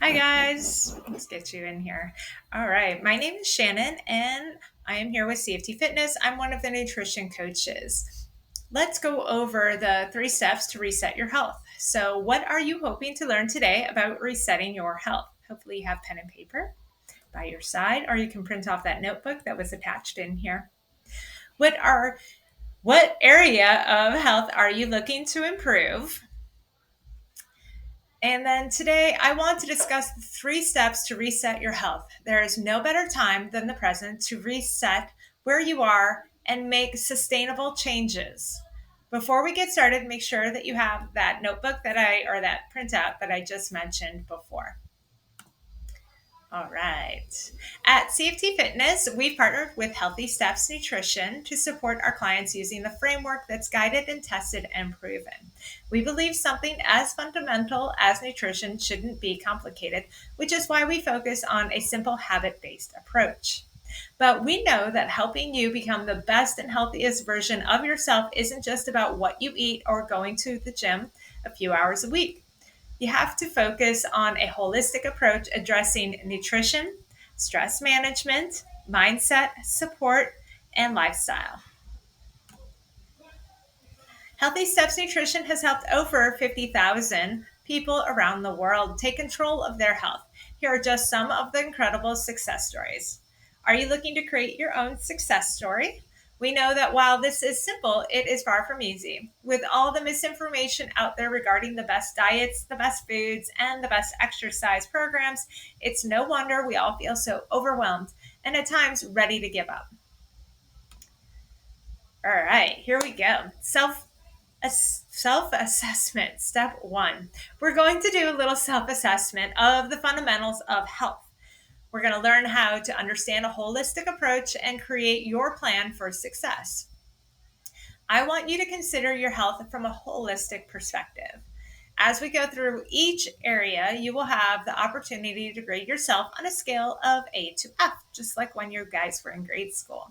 Hi, guys. Let's get you in here. All right. My name is Shannon, and I am here with CFT Fitness. I'm one of the nutrition coaches. Let's go over the 3 steps to reset your health. So, what are you hoping to learn today about resetting your health? Hopefully, you have pen and paper by your side, or you can print off that notebook that was attached in here. What area of health are you looking to improve? And then today, I want to discuss the 3 steps to reset your health. There is no better time than the present to reset where you are and make sustainable changes. Before we get started, make sure that you have that notebook or that printout that I just mentioned before. All right. At CFT Fitness, we've partnered with Healthy Steps Nutrition to support our clients using the framework that's guided and tested and proven. We believe something as fundamental as nutrition shouldn't be complicated, which is why we focus on a simple habit-based approach. But we know that helping you become the best and healthiest version of yourself isn't just about what you eat or going to the gym a few hours a week. You have to focus on a holistic approach addressing nutrition, stress management, mindset, support, and lifestyle. Healthy Steps Nutrition has helped over 50,000 people around the world take control of their health. Here are just some of the incredible success stories. Are you looking to create your own success story? We know that while this is simple, it is far from easy. With all the misinformation out there regarding the best diets, the best foods, and the best exercise programs, it's no wonder we all feel so overwhelmed and at times ready to give up. All right, here we go. Self-assessment. Step 1. We're going to do a little self-assessment of the fundamentals of health. We're going to learn how to understand a holistic approach and create your plan for success. I want you to consider your health from a holistic perspective. As we go through each area, you will have the opportunity to grade yourself on a scale of A to F, just like when you guys were in grade school.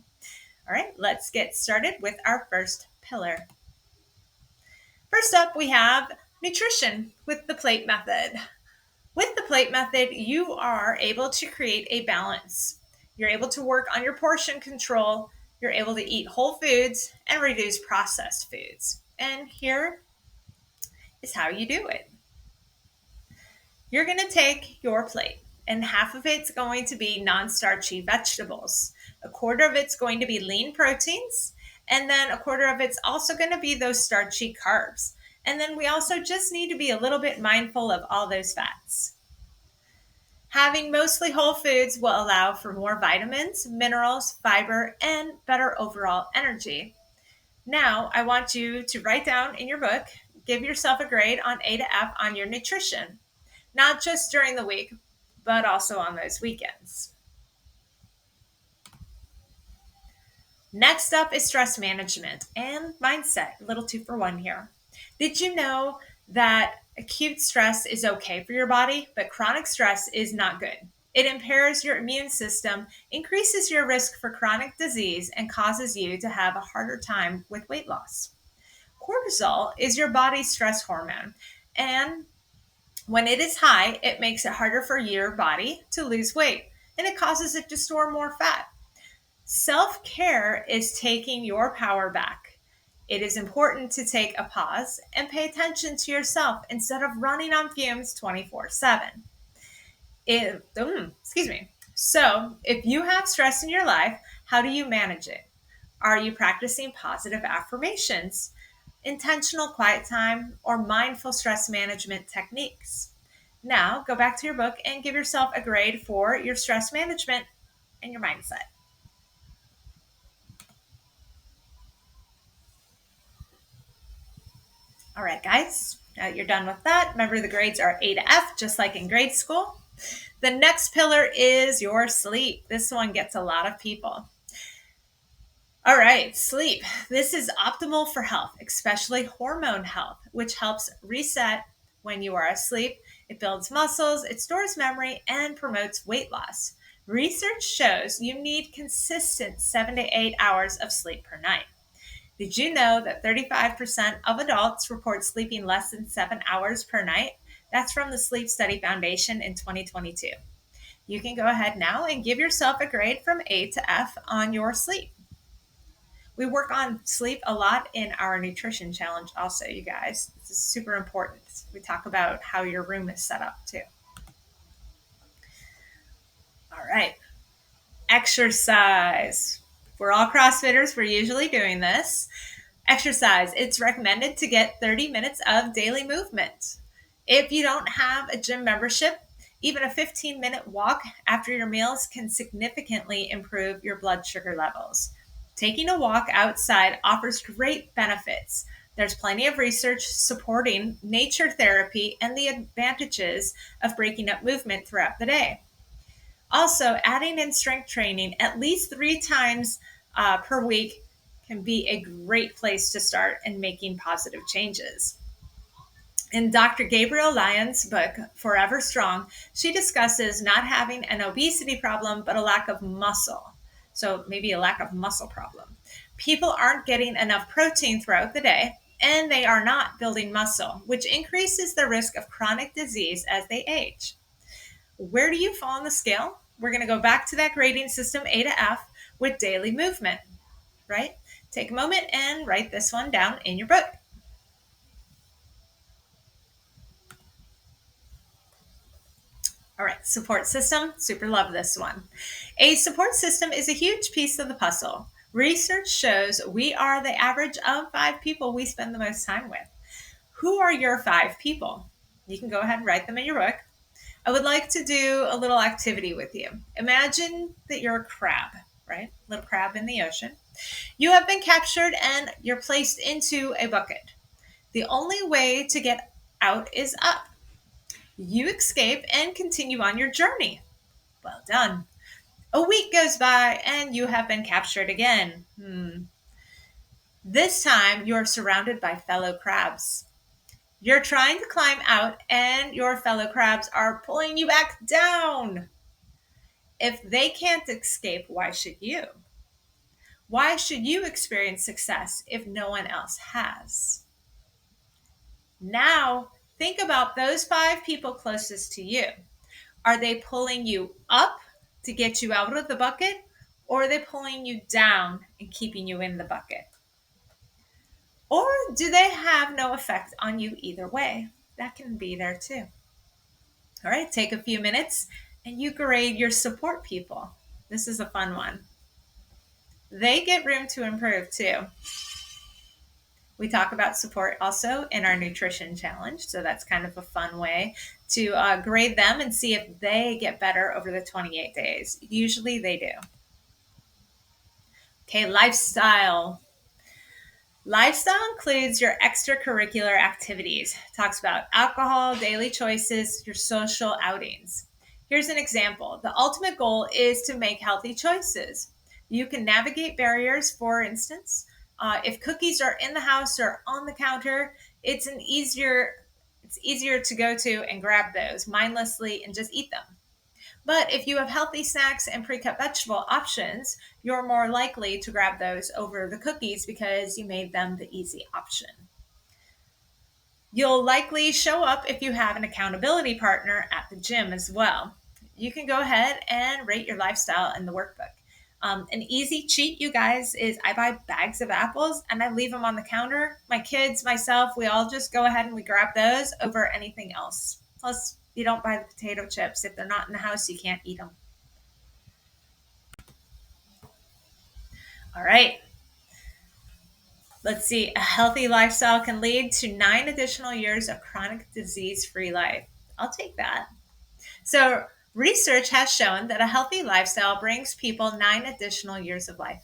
All right, let's get started with our first pillar. First up, we have nutrition with the plate method. With the plate method, you are able to create a balance. You're able to work on your portion control. You're able to eat whole foods and reduce processed foods. And here is how you do it. You're going to take your plate, and half of it's going to be non-starchy vegetables. A quarter of it's going to be lean proteins, and then a quarter of it's also going to be those starchy carbs. And then we also just need to be a little bit mindful of all those fats. Having mostly whole foods will allow for more vitamins, minerals, fiber, and better overall energy. Now, I want you to write down in your book, give yourself a grade on A to F on your nutrition, not just during the week, but also on those weekends. Next up is stress management and mindset. A little 2-for-1 here. Did you know that acute stress is okay for your body, but chronic stress is not good? It impairs your immune system, increases your risk for chronic disease, and causes you to have a harder time with weight loss. Cortisol is your body's stress hormone, and when it is high, it makes it harder for your body to lose weight, and it causes it to store more fat. Self-care is taking your power back. It is important to take a pause and pay attention to yourself instead of running on fumes 24/7. Excuse me. So, if you have stress in your life, how do you manage it? Are you practicing positive affirmations, intentional quiet time, or mindful stress management techniques? Now, go back to your book and give yourself a grade for your stress management and your mindset. All right, guys, now that you're done with that, remember the grades are A to F, just like in grade school. The next pillar is your sleep. This one gets a lot of people. All right, sleep. This is optimal for health, especially hormone health, which helps reset when you are asleep. It builds muscles, it stores memory, and promotes weight loss. Research shows you need consistent 7 to 8 hours of sleep per night. Did you know that 35% of adults report sleeping less than 7 hours per night? That's from the Sleep Study Foundation in 2022. You can go ahead now and give yourself a grade from A to F on your sleep. We work on sleep a lot in our nutrition challenge also, you guys. This is super important. We talk about how your room is set up too. All right. Exercise. We're all CrossFitters. We're usually doing this. Exercise. It's recommended to get 30 minutes of daily movement. If you don't have a gym membership, even a 15-minute walk after your meals can significantly improve your blood sugar levels. Taking a walk outside offers great benefits. There's plenty of research supporting nature therapy and the advantages of breaking up movement throughout the day. Also, adding in strength training at least 3 times per week can be a great place to start in making positive changes. In Dr. Gabrielle Lyons' book, Forever Strong, she discusses not having an obesity problem, but a lack of muscle. So maybe a lack of muscle problem. People aren't getting enough protein throughout the day, and they are not building muscle, which increases the risk of chronic disease as they age. Where do you fall on the scale? We're going to go back to that grading system A to F with daily movement, right? Take a moment and write this one down in your book. All right, support system, super love this one. A support system is a huge piece of the puzzle. Research shows we are the average of 5 people we spend the most time with. Who are your 5 people? You can go ahead and write them in your book. I would like to do a little activity with you. Imagine that you're a crab, right? Little crab in the ocean. You have been captured and you're placed into a bucket. The only way to get out is up. You escape and continue on your journey. Well done. A week goes by and you have been captured again. This time you're surrounded by fellow crabs. You're trying to climb out and your fellow crabs are pulling you back down. If they can't escape, why should you? Why should you experience success if no one else has? Now, think about those 5 people closest to you. Are they pulling you up to get you out of the bucket, or are they pulling you down and keeping you in the bucket? Or do they have no effect on you either way? That can be there too. All right, take a few minutes and you grade your support people. This is a fun one. They get room to improve too. We talk about support also in our nutrition challenge. So that's kind of a fun way to grade them and see if they get better over the 28 days. Usually they do. Okay, lifestyle. Lifestyle includes your extracurricular activities. Talks about alcohol, daily choices, your social outings. Here's an example. The ultimate goal is to make healthy choices. You can navigate barriers, for instance. If cookies are in the house or on the counter, it's easier to go to and grab those mindlessly and just eat them. But if you have healthy snacks and pre-cut vegetable options, you're more likely to grab those over the cookies because you made them the easy option. You'll likely show up if you have an accountability partner at the gym as well. You can go ahead and rate your lifestyle in the workbook. An easy cheat, you guys, is I buy bags of apples and I leave them on the counter. My kids, myself, we all just go ahead and we grab those over anything else. Plus, you don't buy the potato chips. If they're not in the house, you can't eat them. All right. Let's see. A healthy lifestyle can lead to 9 additional years of chronic disease-free life. I'll take that. So, research has shown that a healthy lifestyle brings people 9 additional years of life.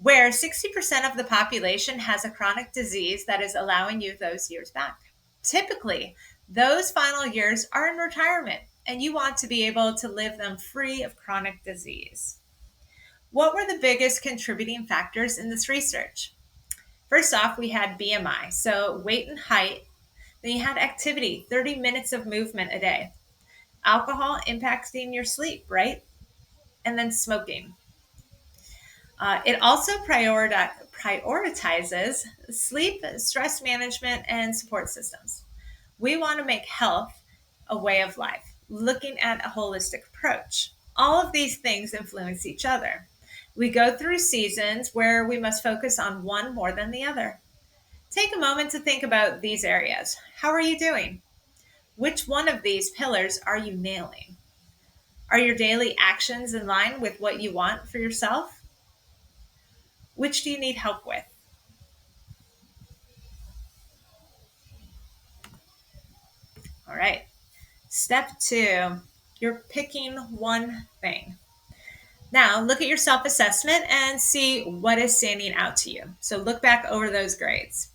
Where 60% of the population has a chronic disease that is allowing you those years back. Typically, those final years are in retirement, and you want to be able to live them free of chronic disease. What were the biggest contributing factors in this research? First off, we had BMI, so weight and height. Then you had activity, 30 minutes of movement a day. Alcohol impacting your sleep, right? And then smoking. It also prioritizes sleep, stress management, and support systems. We want to make health a way of life, looking at a holistic approach. All of these things influence each other. We go through seasons where we must focus on one more than the other. Take a moment to think about these areas. How are you doing? Which one of these pillars are you nailing? Are your daily actions in line with what you want for yourself? Which do you need help with? All right. Step two, you're picking one thing. Now, look at your self assessment and see what is standing out to you. So, look back over those grades.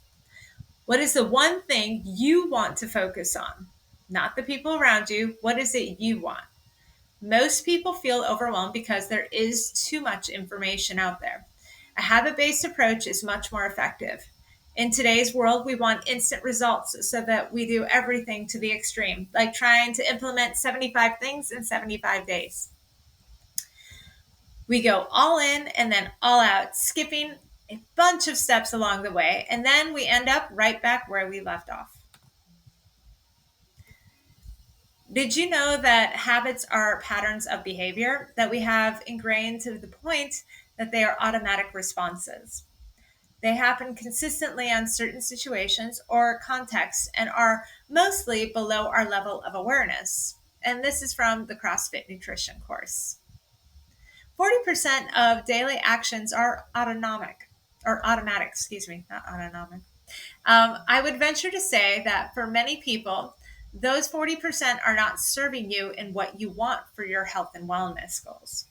What is the one thing you want to focus on? Not the people around you. What is it you want? Most people feel overwhelmed because there is too much information out there. A habit based approach is much more effective. In today's world, we want instant results so that we do everything to the extreme, like trying to implement 75 things in 75 days. We go all in and then all out, skipping a bunch of steps along the way, and then we end up right back where we left off. Did you know that habits are patterns of behavior that we have ingrained to the point that they are automatic responses? They happen consistently on certain situations or contexts and are mostly below our level of awareness. And this is from the CrossFit Nutrition course. 40% of daily actions are automatic, not autonomic. I would venture to say that for many people, those 40% are not serving you in what you want for your health and wellness goals.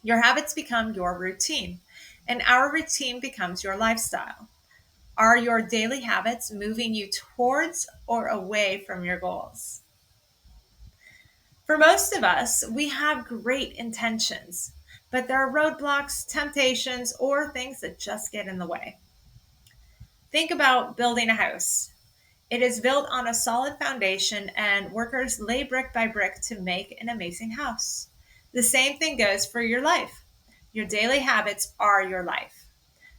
Your habits become your routine, and our routine becomes your lifestyle. Are your daily habits moving you towards or away from your goals? For most of us, we have great intentions, but there are roadblocks, temptations, or things that just get in the way. Think about building a house. It is built on a solid foundation, and workers lay brick by brick to make an amazing house. The same thing goes for your life. Your daily habits are your life.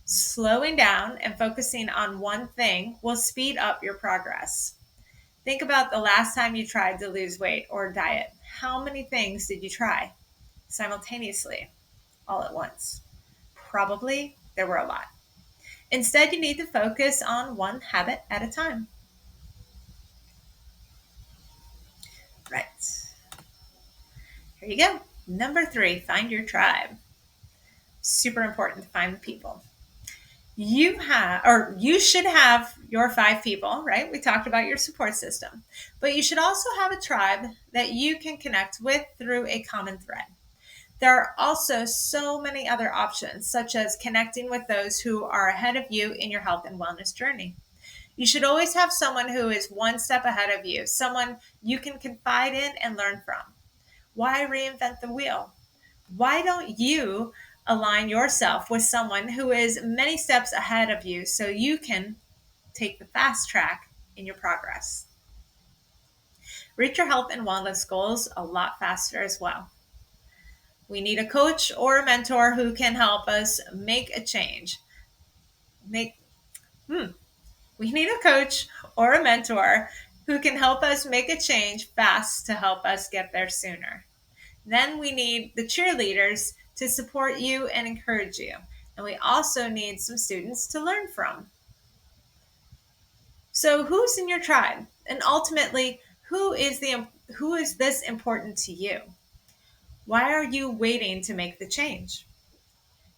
Slowing down and focusing on one thing will speed up your progress. Think about the last time you tried to lose weight or diet. How many things did you try simultaneously, all at once? Probably there were a lot. Instead, you need to focus on one habit at a time. Right. Here you go. Number three, find your tribe. Super important to find the people. You should have your 5 people, right? We talked about your support system, but you should also have a tribe that you can connect with through a common thread. There are also so many other options, such as connecting with those who are ahead of you in your health and wellness journey. You should always have someone who is one step ahead of you, someone you can confide in and learn from. Why reinvent the wheel? Why don't you align yourself with someone who is many steps ahead of you so you can take the fast track in your progress? Reach your health and wellness goals a lot faster as well. We need a coach or a mentor who can help us make a change. Make We need a coach or a mentor who can help us make a change fast to help us get there sooner. Then we need the cheerleaders to support you and encourage you. And we also need some students to learn from. So who's in your tribe? And ultimately, who is this important to you? Why are you waiting to make the change?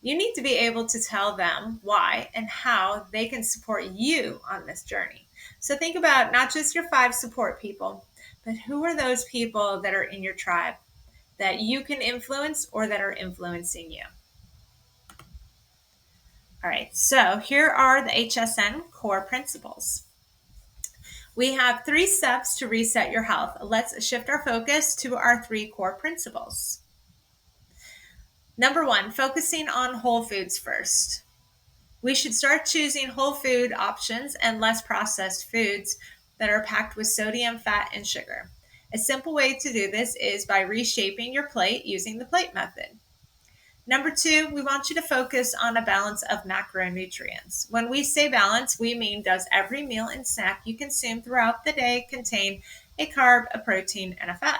You need to be able to tell them why and how they can support you on this journey. So think about not just your 5 support people, but who are those people that are in your tribe that you can influence or that are influencing you. All right, so here are the HSN core principles. We have 3 steps to reset your health. Let's shift our focus to our 3 core principles. Number 1, focusing on whole foods first. We should start choosing whole food options and less processed foods that are packed with sodium, fat, and sugar. A simple way to do this is by reshaping your plate using the plate method. Number 2, we want you to focus on a balance of macronutrients. When we say balance, we mean does every meal and snack you consume throughout the day contain a carb, a protein, and a fat?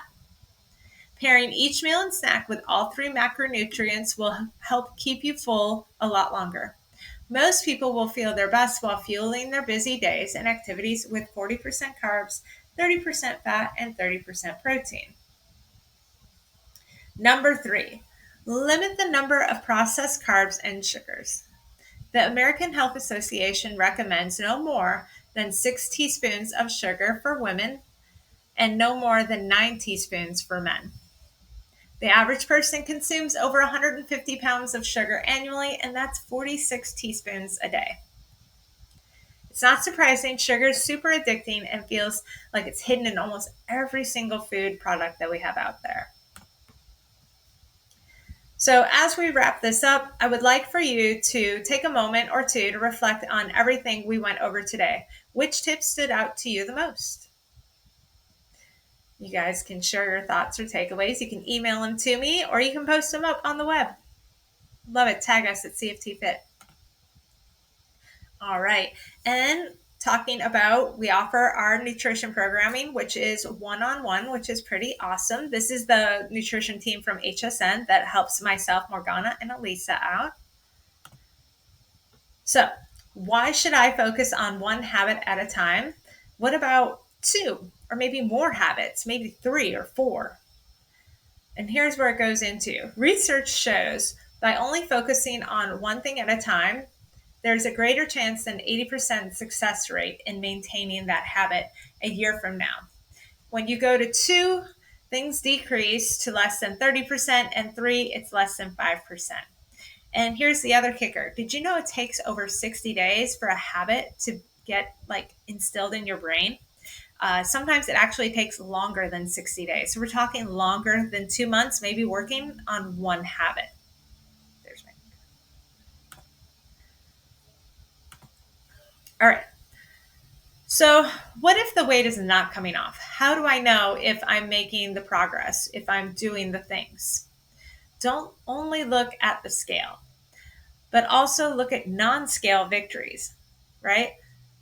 Pairing each meal and snack with all 3 macronutrients will help keep you full a lot longer. Most people will feel their best while fueling their busy days and activities with 40% carbs, 30% fat, and 30% protein. Number 3, limit the number of processed carbs and sugars. The American Health Association recommends no more than 6 teaspoons of sugar for women and no more than 9 teaspoons for men. The average person consumes over 150 pounds of sugar annually, and that's 46 teaspoons a day. It's not surprising, sugar is super addicting and feels like it's hidden in almost every single food product that we have out there. So as we wrap this up, I would like for you to take a moment or two to reflect on everything we went over today. Which tips stood out to you the most? You guys can share your thoughts or takeaways. You can email them to me or you can post them up on the web. Love it. Tag us at CFT Fit. All right. And talking about, we offer our nutrition programming, which is one-on-one, which is pretty awesome. This is the nutrition team from HSN that helps myself, Morgana, and Elisa out. So why should I focus on one habit at a time? What about 2 or maybe more habits, maybe 3 or 4? And here's where it goes into. Research shows by only focusing on one thing at a time, there's a greater chance than 80% success rate in maintaining that habit a year from now. When you go to 2, things decrease to less than 30%, and 3, it's less than 5%. And here's the other kicker. Did you know it takes over 60 days for a habit to get instilled in your brain? Sometimes it actually takes longer than 60 days. So we're talking longer than 2 months, maybe working on one habit. There's my. All right. So what if the weight is not coming off? How do I know if I'm making the progress, if I'm doing the things? Don't only look at the scale, but also look at non-scale victories, right?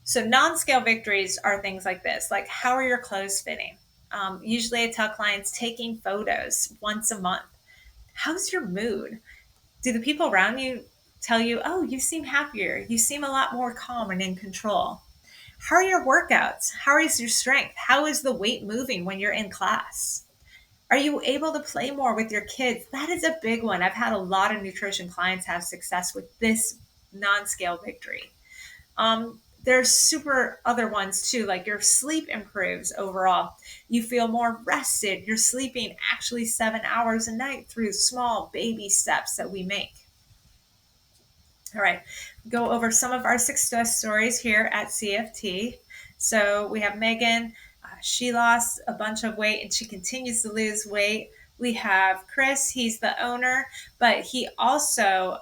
So non-scale victories are things like this, like how are your clothes fitting? Usually I tell clients taking photos once a month. How's your mood? Do the people around you tell you, oh, you seem happier. You seem a lot more calm and in control. How are your workouts? How is your strength? How is the weight moving when you're in class? Are you able to play more with your kids? That is a big one. I've had a lot of nutrition clients have success with this non-scale victory. There's super other ones too, like your sleep improves overall. You feel more rested. You're sleeping actually 7 hours a night through small baby steps that we make. All right, go over some of our success stories here at CFT. So we have Megan. She lost a bunch of weight and she continues to lose weight. We have Chris. He's the owner, but he also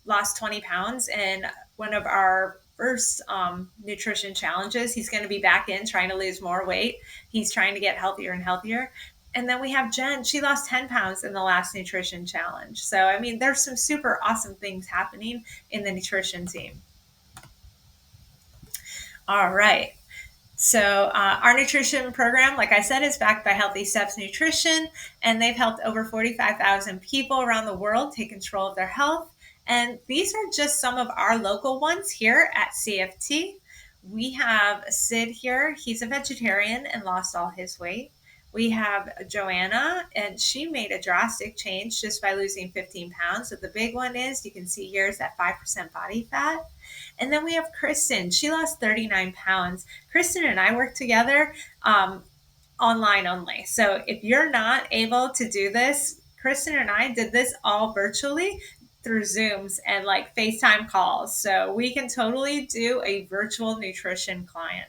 lost 20 pounds in one of our first nutrition challenges. He's going to be back in trying to lose more weight. He's trying to get healthier and healthier. And then we have Jen. She lost 10 pounds in the last nutrition challenge. So, I mean, there's some super awesome things happening in the nutrition team. All right. So our nutrition program, like I said, is backed by Healthy Steps Nutrition, and they've helped over 45,000 people around the world take control of their health. And these are just some of our local ones here at CFT. We have Sid here. He's a vegetarian and lost all his weight. We have Joanna, and she made a drastic change just by losing 15 pounds. So the big one is, you can see here, is that 5% body fat. And then we have Kristen. She lost 39 pounds. Kristen and I work together online only. So if you're not able to do this, Kristen and I did this all virtually through Zooms and FaceTime calls. So we can totally do a virtual nutrition client.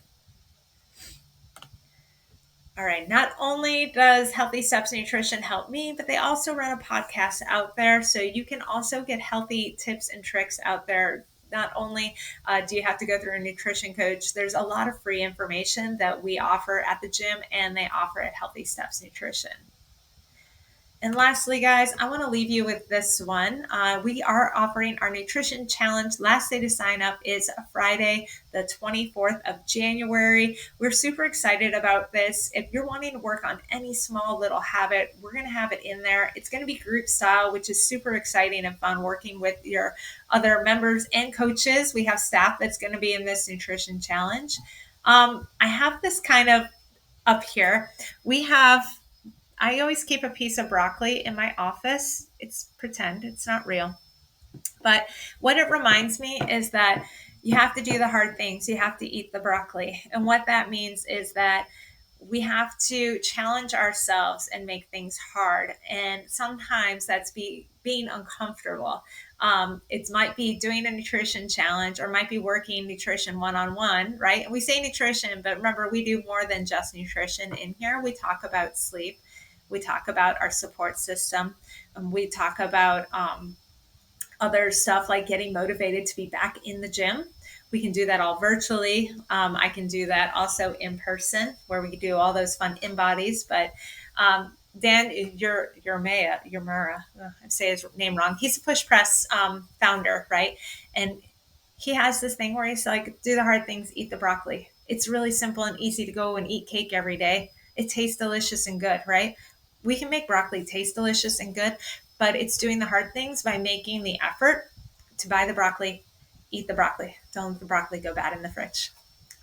All right. Not only does Healthy Steps Nutrition help me, but they also run a podcast out there. So you can also get healthy tips and tricks out there. Not only do you have to go through a nutrition coach, there's a lot of free information that we offer at the gym and they offer at Healthy Steps Nutrition. And lastly, guys, I want to leave you with this one. We are offering our nutrition challenge. Last day to sign up is Friday, the 24th of January. We're super excited about this. If you're wanting to work on any small little habit, we're going to have it in there. It's going to be group style, which is super exciting and fun, working with your other members and coaches. We have staff that's going to be in this nutrition challenge. I have this kind of up here. We have I always keep a piece of broccoli in my office. It's pretend, it's not real. But what it reminds me is that you have to do the hard things. You have to eat the broccoli. And what that means is that we have to challenge ourselves and make things hard. And sometimes that's being uncomfortable. It might be doing a nutrition challenge or might be working nutrition one on one, right? And we say nutrition, but remember, we do more than just nutrition in here. We talk about sleep, we talk about our support system, and we talk about other stuff like getting motivated to be back in the gym. We can do that all virtually. I can do that also in person, where we can do all those fun in bodies. But Dan, Mura, I say his name wrong. He's a push press founder, right? And he has this thing where he's like, do the hard things, eat the broccoli. It's really simple and easy to go and eat cake every day. It tastes delicious and good, right? We can make broccoli taste delicious and good, but it's doing the hard things by making the effort to buy the broccoli, eat the broccoli. Don't let the broccoli go bad in the fridge.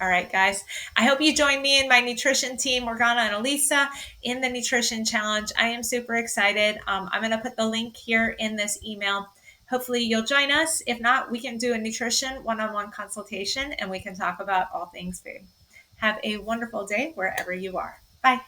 All right, guys. I hope you join me and my nutrition team, Morgana and Elisa, in the nutrition challenge. I am super excited. I'm going to put the link here in this email. Hopefully, you'll join us. If not, we can do a nutrition one on one consultation and we can talk about all things food. Have a wonderful day wherever you are. Bye.